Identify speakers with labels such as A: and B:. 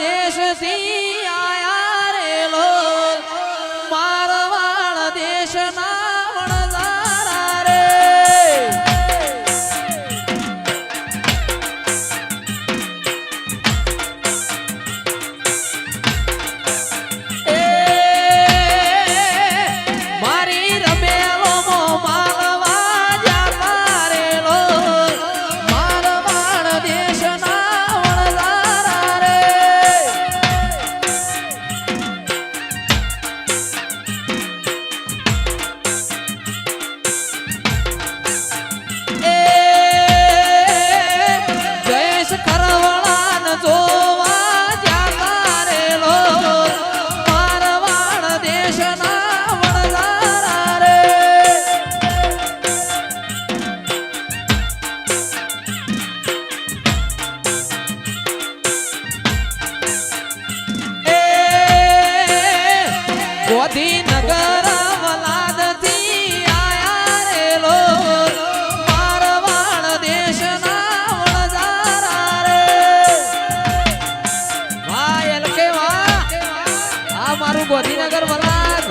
A: દેશથી આયા રે લોલ મારવાડ દેશના વણઝારા રે મારી રમેલો માલવા જાતા રે લોલ મારવાડ દેશના વણઝારા રે જયેશ ખરવડાન જોવા જાતા રે લોલ મારવાડ દેશના વણઝારા રે ગોધીનગર વલાદથી આયા રે લોલ મારવાડ દેશના વણઝારા રે વાહ એલકે વાહ આ મારું ગોધીનગર વલાદ